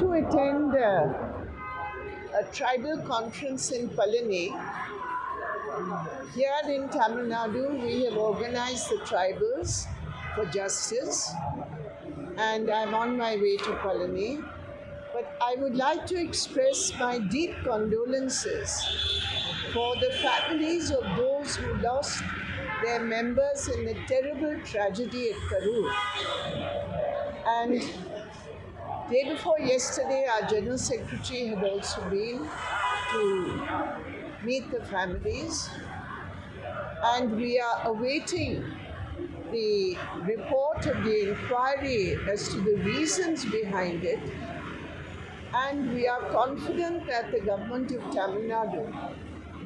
to attend a tribal conference in Palani. Here in Tamil Nadu, we have organized the tribals for justice, and I'm on my way to Palani. But I would like to express my deep condolences for the families of those who lost their members in the terrible tragedy at Karur. And day before yesterday, our General Secretary had also been to meet the families, and we are awaiting the report of the inquiry as to the reasons behind it, and we are confident that the government of Tamil Nadu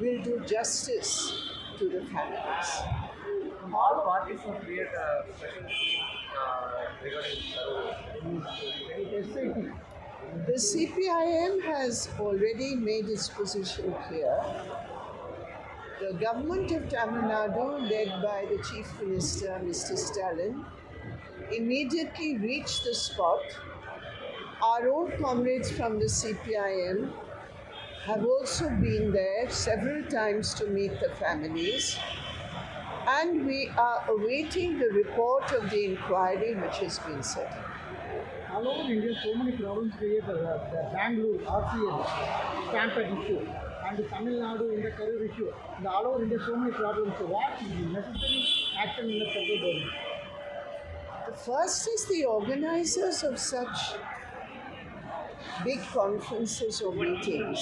will do justice to the families. All parties will create a special team regarding The CPIM has already made its position clear. The government of Tamil Nadu, led by the Chief Minister, Mr. Stalin, immediately reached the spot. Our own comrades from the CPIM have also been there several times to meet the families, and we are awaiting the report of the inquiry which has been set. All over India, so many problems created. The Bangalore RCL stampede issue and the Tamil Nadu in the Karur issue. And all over India, so many problems. So what is necessary action in the federal government? The first is the organizers of such big conferences or meetings.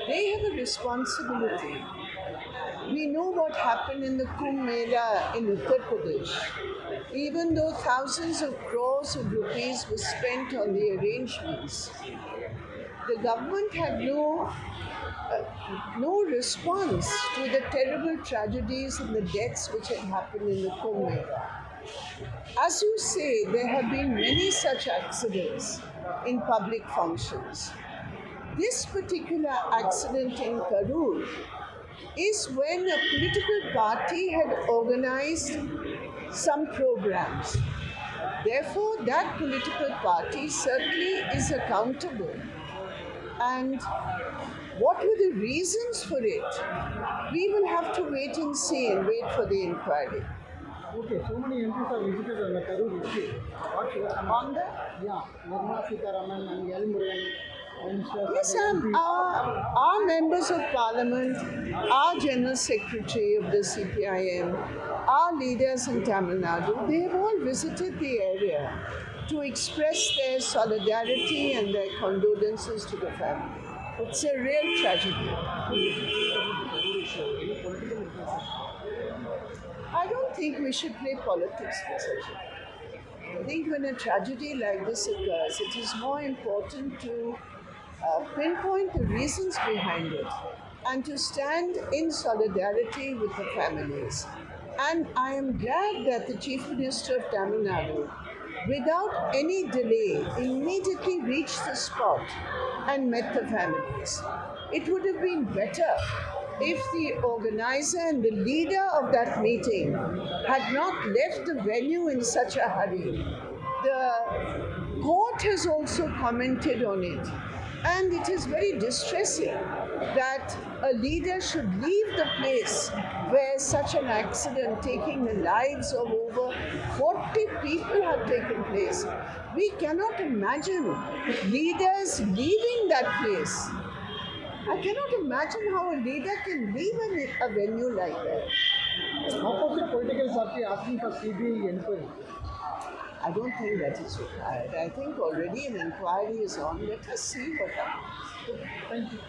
They have a responsibility. We know what happened in the Kumbh Mela in Uttar Pradesh. Even though thousands of crores of rupees were spent on the arrangements, the government had no response to the terrible tragedies and the deaths which had happened in the Kumbh Mela. As you say, there have been many such accidents in public functions. This particular accident in Karur is when a political party had organized some programs. Therefore, that political party certainly is accountable. And what were the reasons for it? We will have to wait and see and wait for the inquiry. Okay, so many MPs are visited on the Karur issue. What's your On the Nirmala Sitharaman and L. Murugan. Yes, our members of parliament, our general secretary of the CPIM, our leaders in Tamil Nadu, they have all visited the area to express their solidarity and their condolences to the family. It's a real tragedy. I don't think we should play politics with such a. I think when a tragedy like this occurs, it is more important to pinpoint the reasons behind it and to stand in solidarity with the families. And I am glad that the Chief Minister of Tamil Nadu, without any delay, immediately reached the spot and met the families. It would have been better if the organizer and the leader of that meeting had not left the venue in such a hurry. The court has also commented on it. And it is very distressing that a leader should leave the place where such an accident taking the lives of over 40 people have taken place. We cannot imagine leaders leaving that place. I cannot imagine how a leader can leave a venue like that. Opposite political party asking for CBI inquiry. I don't think that is required. I think already an inquiry is on. Let us see what happens. Thank you.